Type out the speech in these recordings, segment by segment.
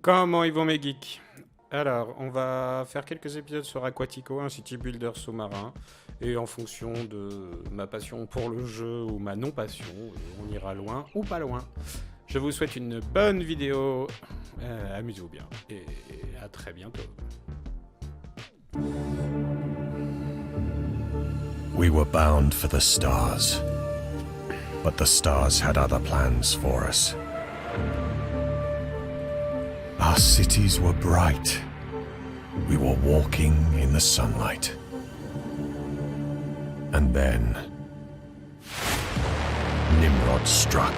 Comment ils vont mes geeks? Alors, on va faire quelques épisodes sur Aquatico, un city builder sous-marin. Et en fonction de ma passion pour le jeu ou ma non-passion, on ira loin ou pas loin. Je vous souhaite une bonne vidéo. Amusez-vous bien. Et à très bientôt. We were bound for the stars. But the stars had other plans for us. Our cities were bright. We were walking in the sunlight. And then Nimrod struck.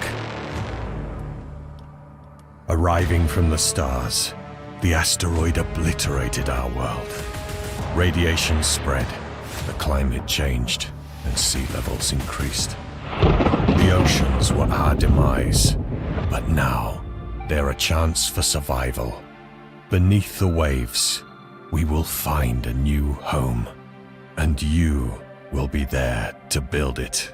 Arriving from the stars, the asteroid obliterated our world. Radiation spread, the climate changed, and sea levels increased. The oceans were our demise, but now they're a chance for survival. Beneath the waves, we will find a new home, and you will be there to build it.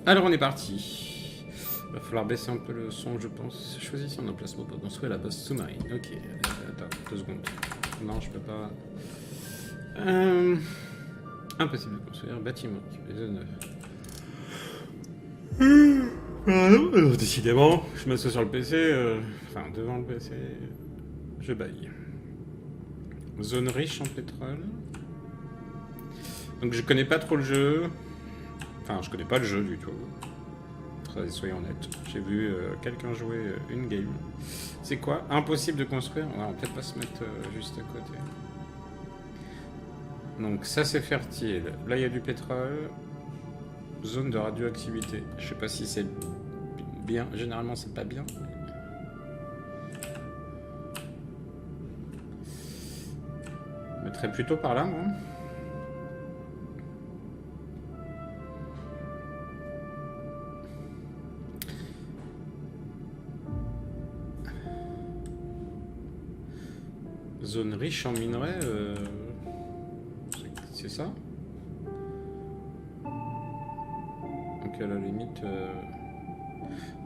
Alors on est parti. Il va falloir baisser un peu le son, je pense. Choisissez un emplacement pour construire la base sous-marine. Ok, attends, 2 secondes. Non, je peux pas. Impossible de construire un bâtiment qui fait zone. Pardon, décidément, je m'assois sur le PC, enfin devant le PC, je baille. Zone riche en pétrole. Donc je connais pas trop le jeu. Enfin, je connais pas le jeu du tout. Soyons honnêtes. J'ai vu quelqu'un jouer une game. C'est quoi? Impossible de construire? Ouais, on va peut-être pas se mettre juste à côté. Donc ça c'est fertile. Là il y a du pétrole. Zone de radioactivité. Je sais pas si c'est bien. Généralement c'est pas bien. Je mettrais plutôt par là, moi. Zone riche en minerais, c'est ça? Donc à la limite,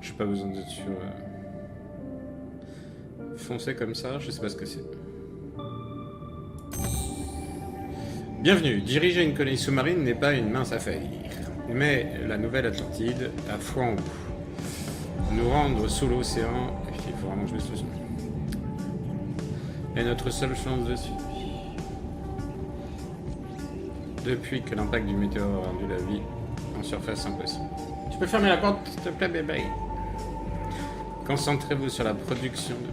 j'ai pas besoin d'être sur foncé comme ça, je sais pas ce que c'est. Bienvenue, diriger une colonie sous-marine n'est pas une mince affaire, mais la nouvelle Atlantide a foi en vous. Nous rendre sous l'océan, il faut vraiment que je mette le son. Est notre seule chance de survie. Depuis que l'impact du météore a rendu la vie en surface impossible. Tu peux fermer la porte, s'il te plaît, bébé? Concentrez-vous sur la production de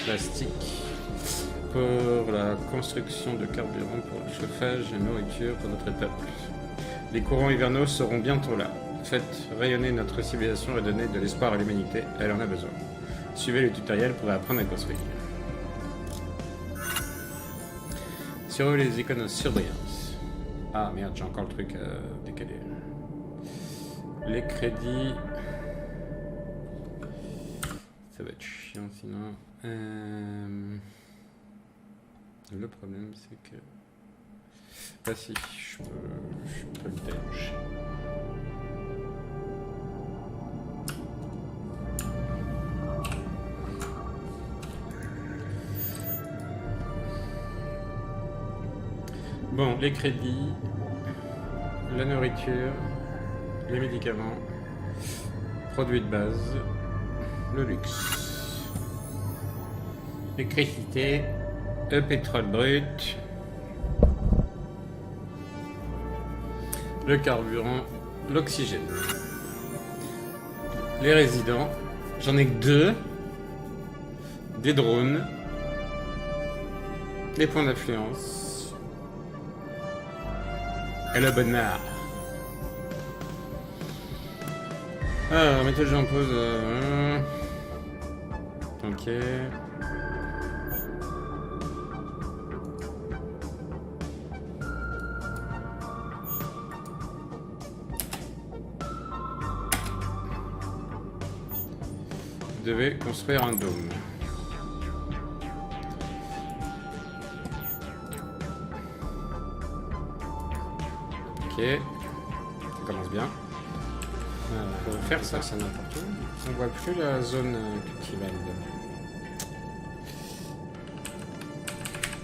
plastique pour la construction de carburant pour le chauffage et nourriture pour notre peuple. Les courants hivernaux seront bientôt là. Faites rayonner notre civilisation et donnez de l'espoir à l'humanité. Elle en a besoin. Suivez le tutoriel pour apprendre à construire. Surveiller les icônes de surveillance. Ah merde, j'ai encore le truc décalé. Les crédits. Ça va être chiant sinon. Le problème c'est que. Ah si, je peux le dodge. Bon, les crédits, la nourriture, les médicaments, produits de base, le luxe, l'électricité, le pétrole brut, le carburant, l'oxygène, les résidents, j'en ai que 2, des drones, les points d'influence. Et le bonheur. Alors, mettez le jeu en pause. Ok. Vous devez construire un dôme. Ok, ça commence bien. Faire ça, c'est n'importe où. On voit plus la zone cultivable.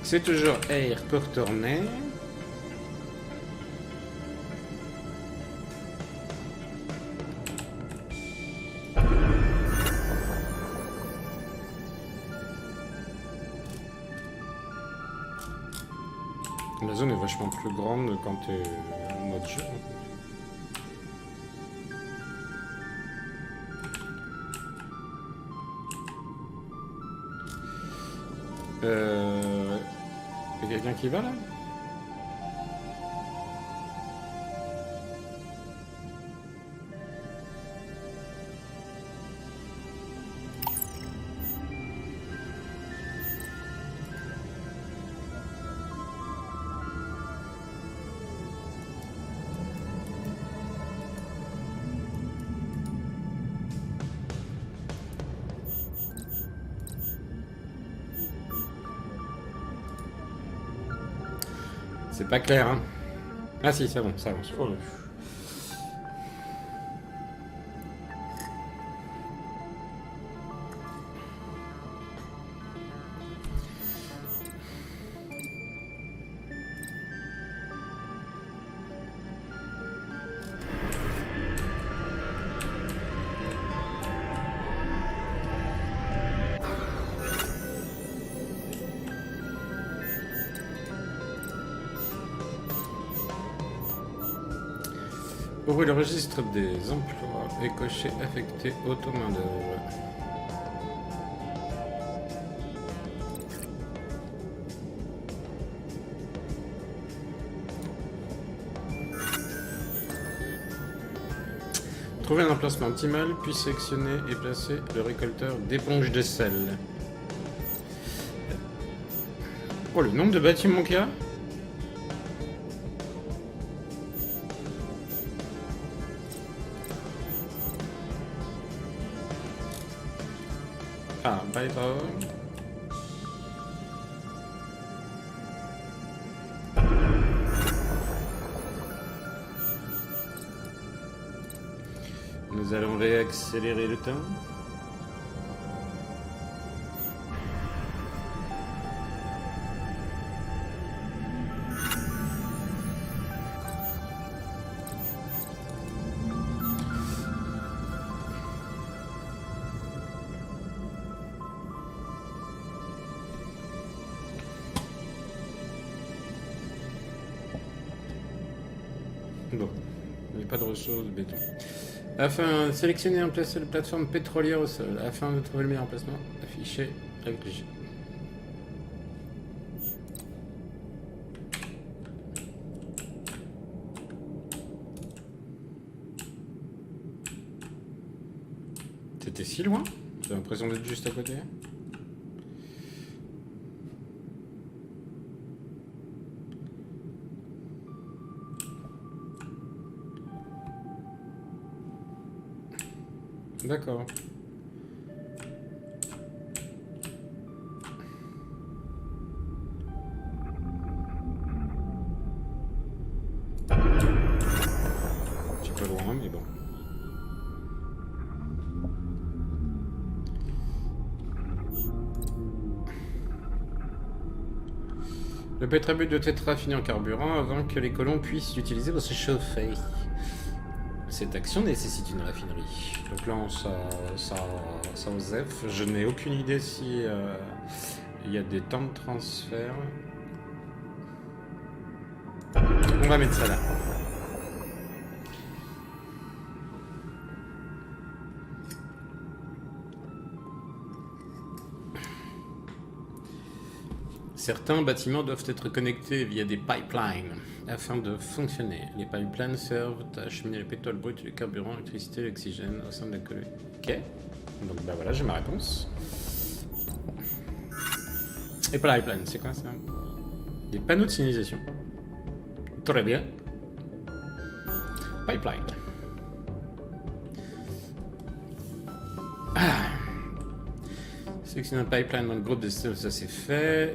C'est toujours air pour tourner. La zone est vachement plus grande quand t'es en mode jeu. Y'a quelqu'un qui va là? C'est pas clair, hein. Ah si, c'est bon, ça avance. Oh, ouvrir le registre des emplois et cocher affecté auto-main-d'œuvre. Trouver un emplacement optimal, puis sélectionner et placer le récolteur d'éponges de sel. Oh, le nombre de bâtiments qu'il y a! Ah, bye bye. Nous allons réaccélérer le temps. Bon, il n'y a pas de ressources de béton. Afin de sélectionner et placer la plateforme pétrolière au sol, afin de trouver le meilleur emplacement, affiché avec G. C'était si loin? J'ai l'impression d'être juste à côté. D'accord. Un petit peu loin, mais bon. Le pétrabut doit être raffiné en carburant avant que les colons puissent l'utiliser pour se chauffer. Cette action nécessite une raffinerie. Donc là, ça OSEF. Je n'ai aucune idée si il y a des temps de transfert. On va mettre ça là. Certains bâtiments doivent être connectés via des pipelines afin de fonctionner. Les pipelines servent à acheminer le pétrole brut, le carburant, l'électricité, l'oxygène au sein de la colonie. Ok. Donc bah voilà, j'ai ma réponse. Et pipeline, c'est quoi ça? Des panneaux de signalisation. Très bien. Pipeline. Ah. Sélectionner un pipeline dans le groupe de ça c'est fait.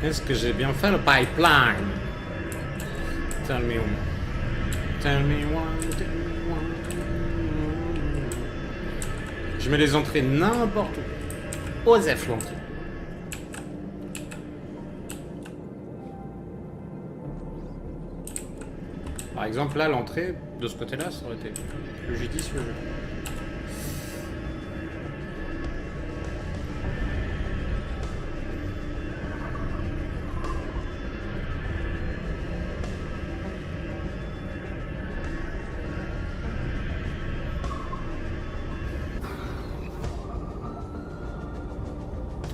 Est-ce que j'ai bien fait le pipeline? Tell me why. Tell me why. Tell me why. Je mets les entrées n'importe où. Osef l'entrée. Par exemple, là, l'entrée, de ce côté-là, ça aurait été plus judicieux.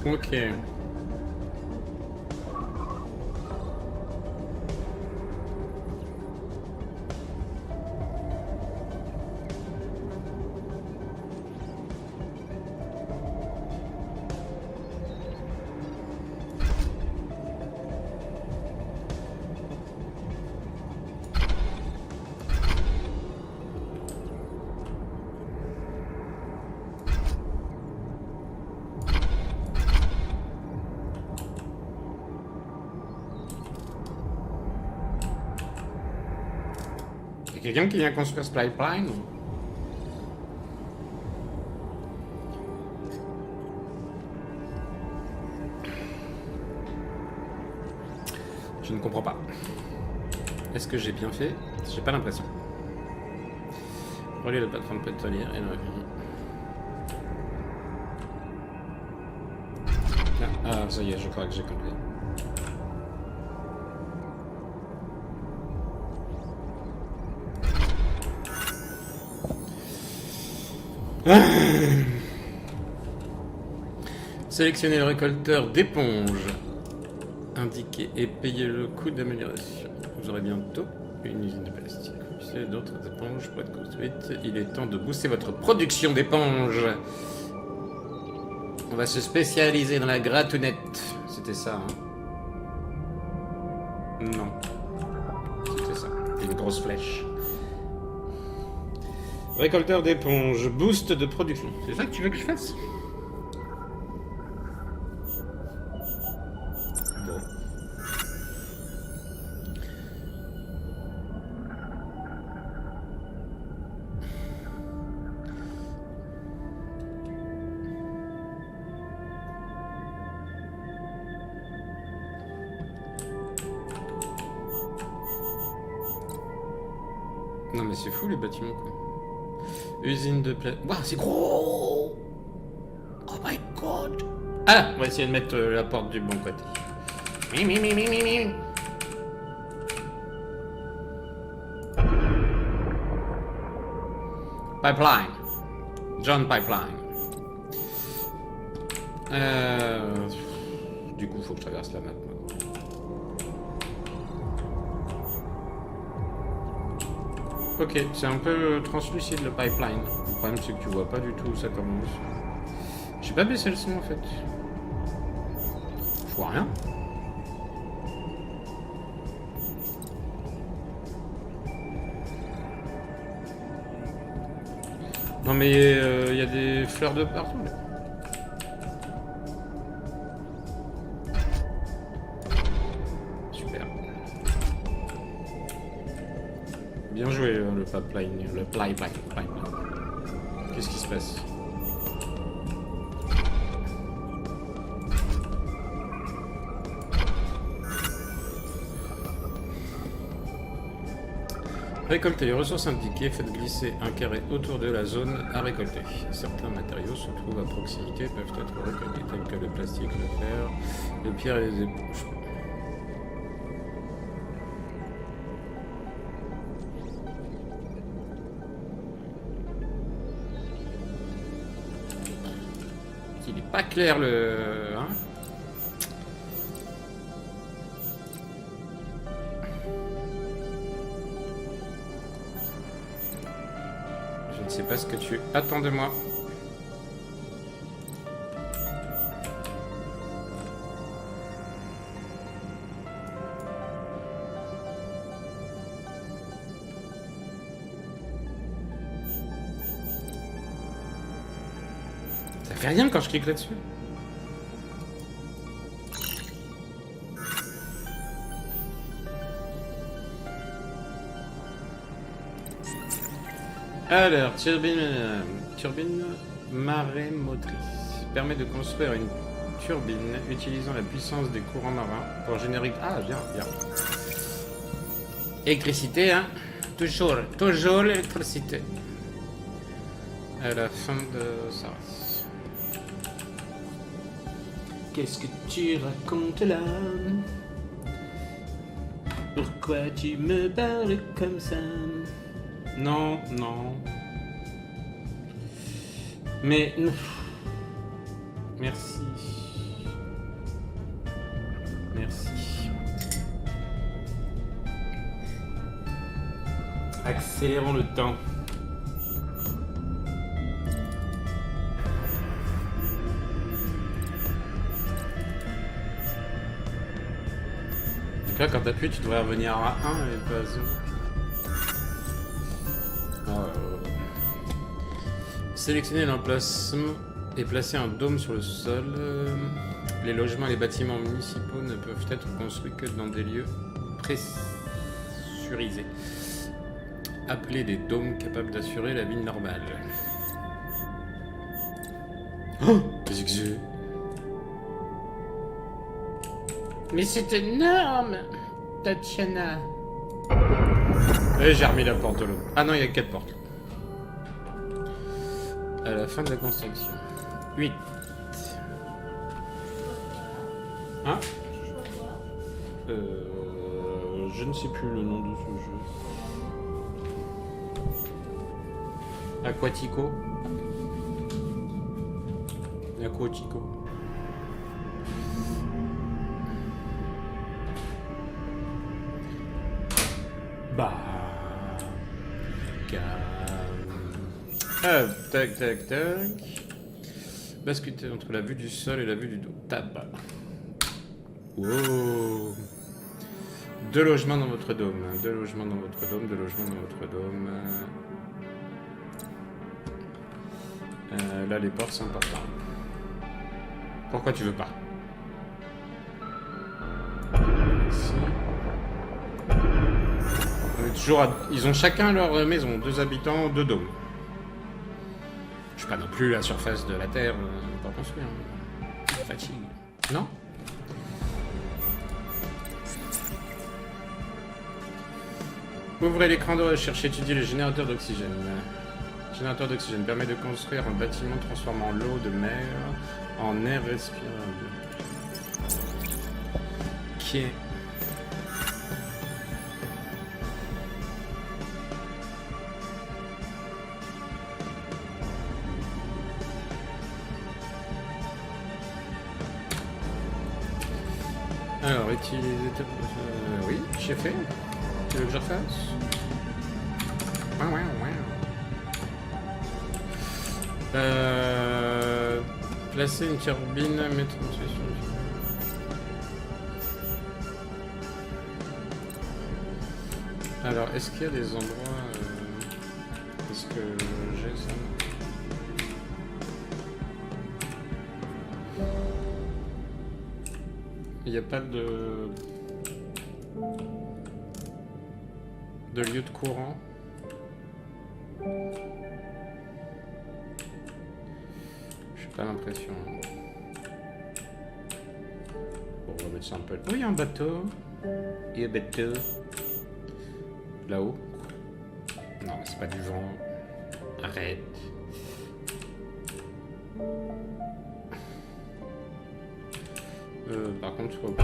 Ok. Quelqu'un qui vient construire ce pipeline? Je ne comprends pas. Est-ce que j'ai bien fait? J'ai pas l'impression. Relier la plateforme pétrolière et ah, ça y est, je crois que j'ai compris. Sélectionnez le récolteur d'éponge. Indiquez et payez le coût d'amélioration. Vous aurez bientôt une usine de plastique. C'est d'autres éponges pour être construites. Il est temps de booster votre production d'éponges. On va se spécialiser dans la gratounette. C'était ça, hein? Non. C'était ça. Une grosse flèche. Récolteur d'éponges, boost de production. C'est ça que tu veux que je fasse? Bon. Non mais c'est fou les bâtiments quoi. Usine de plastique. Waouh, c'est gros! Oh my god! Ah! On va essayer de mettre la porte du bon côté. Pipeline. John Pipeline. Du coup, faut que je traverse la map. Ok, c'est un peu translucide le pipeline. Le problème c'est que tu vois pas du tout où ça commence. J'ai pas baissé le son en fait. Je vois rien. Non mais il y a des fleurs de partout là. Bien joué le pipeline, le pipeline. Qu'est-ce qui se passe? Récoltez les ressources indiquées, faites glisser un carré autour de la zone à récolter. Certains matériaux se trouvent à proximité, peuvent être récoltés tels que le plastique, le fer, les pierres et les éponges. Il est pas clair le... Hein? Je ne sais pas ce que tu attends de moi. fait rien quand je clique là-dessus. Alors, turbine marémotrice permet de construire une turbine utilisant la puissance des courants marins pour générer... Ah, bien, bien. Électricité, hein. Toujours l'électricité. À la fin de ça. Qu'est-ce que tu racontes là? Pourquoi tu me parles comme ça? Non, non. Mais... Merci. Merci. Accélérons le temps. En tout cas, quand t'appuies, tu devrais revenir à 1 et pas à 0. Sélectionner l'emplacement et placer un dôme sur le sol. Les logements et les bâtiments municipaux ne peuvent être construits que dans des lieux pressurisés. Appelés des dômes capables d'assurer la vie normale. Oh, qu'est-ce que c'est? Mais c'est énorme, Tatiana. Et j'ai remis la porte de l'eau. Ah non, il y a 4 portes. À la fin de la construction. 8. Hein? Je ne sais plus le nom de ce jeu. Aquatico. Aquatico. Bah. Tac, tac, tac. Basculer entre la vue du sol et la vue du dos. Tabac. Wow. 2 logements dans votre dôme. 2 logements dans votre dôme. 2 logements dans votre dôme. Là, les portes sont importantes. Pourquoi tu veux pas? Ici. On est toujours à... Ils ont chacun leur maison. 2 habitants, 2 dômes. Je suis pas non plus la surface de la Terre pour construire. Fatigue. Non? Ouvrez l'écran de recherche, étudiez le générateur d'oxygène. Le générateur d'oxygène permet de construire un bâtiment transformant l'eau de mer en air respirable. Ok. Alors, utiliser... oui, j'ai fait. Tu veux que je refasse? Placer une turbine, mettre une solution. Alors, est-ce qu'il y a des endroits... Est-ce que j'ai ça? Il n'y a pas de lieu de courant. J'ai pas l'impression. Bon, on va mettre ça un peu. Oh, il y a un bateau. Il y a un bateau. Là-haut. Non, c'est pas du vent. Arrête. Par contre, ok.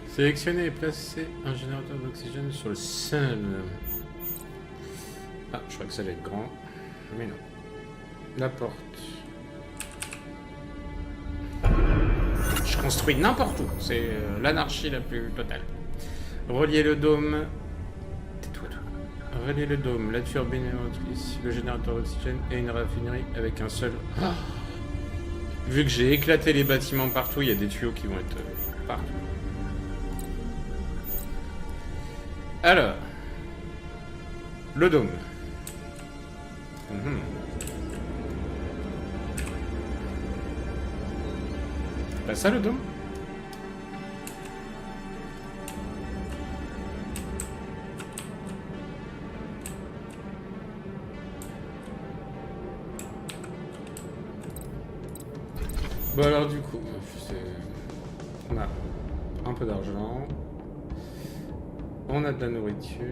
Sélectionnez et placez un générateur d'oxygène sur le sol. Ah, je crois que ça allait être grand. Mais non. La porte. Je construis n'importe où. C'est l'anarchie la plus totale. Relier le dôme. Tais-toi, toi. Relier le dôme, la turbine émettrice, le générateur d'oxygène et une raffinerie avec un seul. Ah. Vu que j'ai éclaté les bâtiments partout, il y a des tuyaux qui vont être partout. Alors, le dôme. Pas ça le dôme? Bon alors du coup, on a un peu d'argent, on a de la nourriture,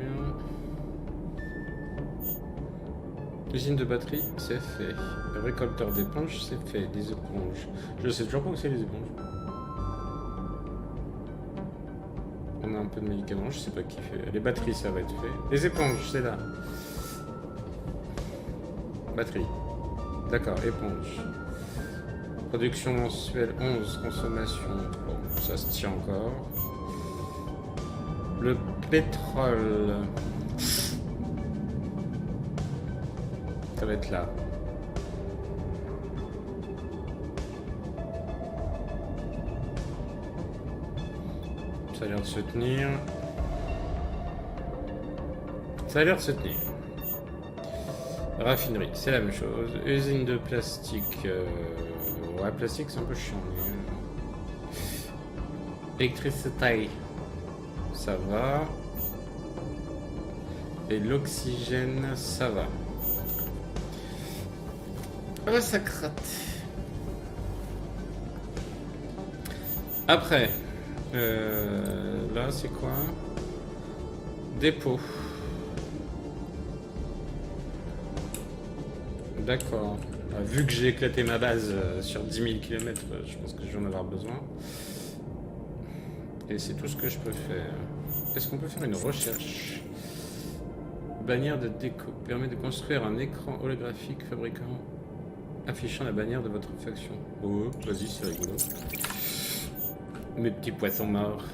usine de batterie, c'est fait, récolteur d'éponges, c'est fait, des éponges, je sais toujours pas où c'est les éponges. On a un peu de médicaments, je sais pas qui fait, les batteries ça va être fait, les éponges c'est là, batterie, d'accord, éponge. Production mensuelle 11, consommation, bon, ça se tient encore. Le pétrole, ça va être là. Ça a l'air de se tenir. Ça a l'air de se tenir. Raffinerie, c'est la même chose. Usine de plastique. Ouais, plastique c'est un peu chiant. Électricité, ça va. Et l'oxygène, ça va. Oh, ça gratte. Après, là c'est quoi? Dépôt. D'accord. Vu que j'ai éclaté ma base sur 10 000 km, je pense que je vais en avoir besoin. Et c'est tout ce que je peux faire. Est-ce qu'on peut faire une recherche? Bannière de déco. Permet de construire un écran holographique fabricant affichant la bannière de votre faction. Oh, vas-y, c'est rigolo. Mes petits poissons morts.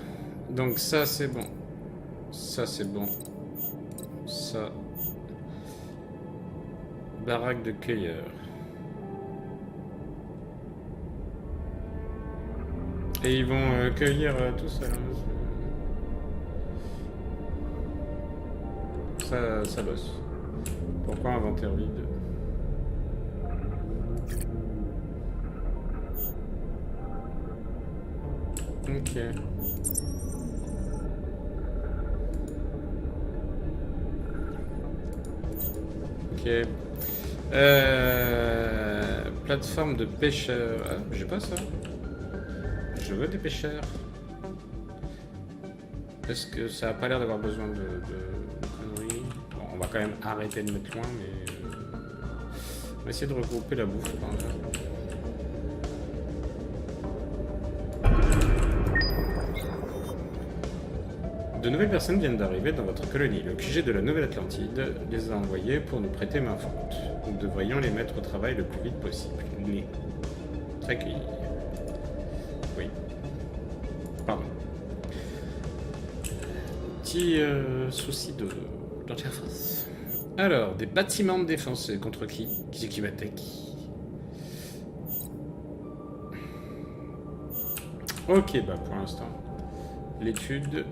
Donc ça, c'est bon. Ça, c'est bon. Ça. Baraque de cueilleurs. Et ils vont cueillir tout ça. Ça bosse. Pourquoi inventaire vide? Ok. Ok. Plateforme de pêcheurs. Ah, j'ai pas ça. Je veux des pêcheurs. Est-ce que ça a pas l'air d'avoir besoin de conneries? Bon, on va quand même arrêter de mettre loin, mais on va essayer de regrouper la bouffe par là. De nouvelles personnes viennent d'arriver dans votre colonie. Le QG de la Nouvelle-Atlantide les a envoyés pour nous prêter main forte. Nous devrions les mettre au travail le plus vite possible. Les accueillir. Oui. Pardon. Petit souci d'interface. Alors, des bâtiments de défense contre qui? Qui c'est qui m'attaque? Ok, bah pour l'instant. L'étude.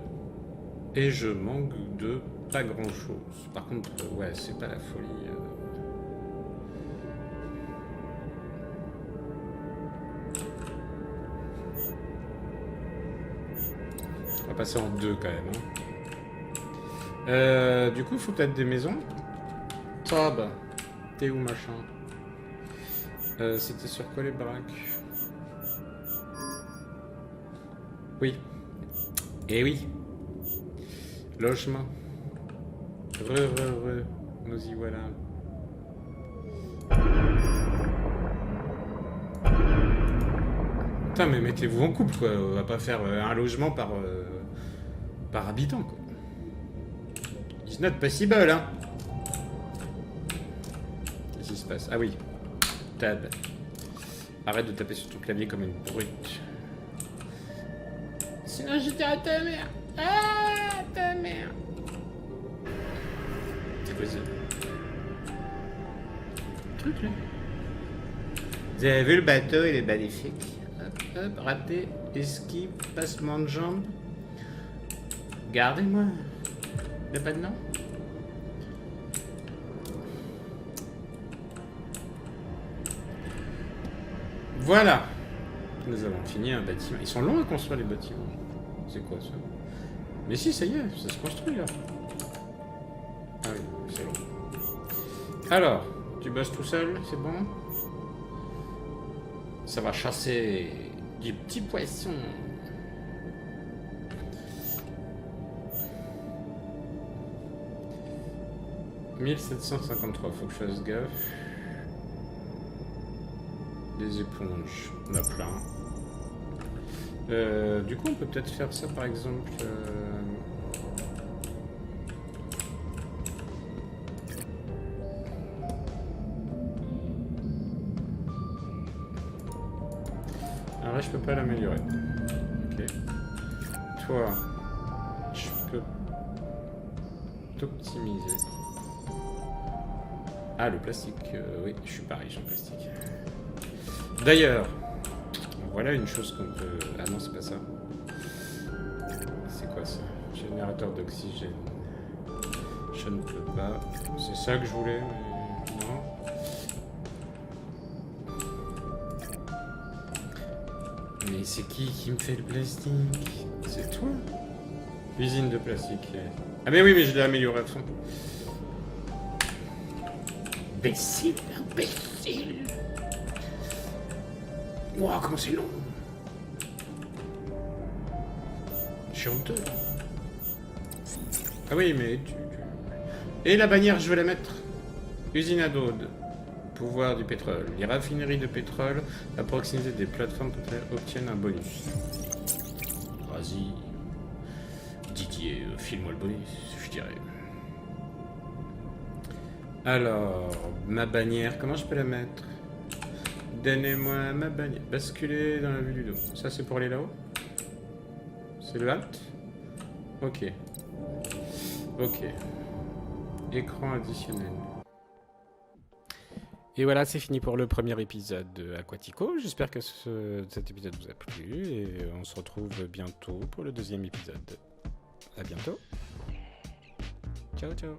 Et je manque de pas grand chose. Par contre, ouais, c'est pas la folie. On va passer en deux quand même. Hein. Du coup, il faut peut-être des maisons. Ah bah, t'es où machin? C'était sur quoi les baraques? Oui. Eh oui. Logement. Nous y voilà. Putain, mais mettez-vous en couple, quoi. On va pas faire un logement par habitant, quoi. It's not possible, hein. Qu'est-ce qui se passe? Ah oui. Tab. Arrête de taper sur ton clavier comme une brute. Sinon, j'étais à ta mère. Ah, ta mère. C'est quoi ça? Truc là. Vous avez vu le bateau, il est magnifique. Hop, hop, raté, esquive, passement de jambes. Gardez-moi. Il n'y a pas de nom. Voilà. Nous avons fini un bâtiment. Ils sont longs à construire les bâtiments. C'est quoi ça? Mais si, ça y est, ça se construit là. Ah oui, c'est long. Alors, tu bosses tout seul, c'est bon? Ça va chasser du petit poisson. « 1753, faut que je fasse gaffe. Des éponges, on a plein. Du coup, on peut peut-être faire ça par exemple. Alors là, je peux pas l'améliorer. Ok. Toi, je peux t'optimiser. Ah, le plastique. Oui, je suis pareil, j'ai un plastique. D'ailleurs, voilà une chose qu'on peut... Ah non, c'est pas ça. C'est quoi ça? Générateur d'oxygène. Je ne peux pas. C'est ça que je voulais, mais non. Mais c'est qui me fait le plastique? C'est toi? Usine de plastique. Ah mais oui, mais je l'ai amélioré à fond. Imbécile, imbécile. Wow, comment c'est long. Je suis honteux. Ah oui, mais Et la bannière, je veux la mettre. Usine à d'Aude. Pouvoir du pétrole. Les raffineries de pétrole à proximité des plateformes obtiennent un bonus. Vas-y. Didier, file-moi le bonus, je dirais. Alors, ma bannière, comment je peux la mettre? Donnez-moi ma bannière. Basculer dans la vue du dos. Ça, c'est pour aller là-haut? C'est le Alt? Ok. Ok. Écran additionnel. Et voilà, c'est fini pour le premier épisode de Aquatico. J'espère que cet épisode vous a plu et on se retrouve bientôt pour le deuxième épisode. À bientôt. Ciao, ciao.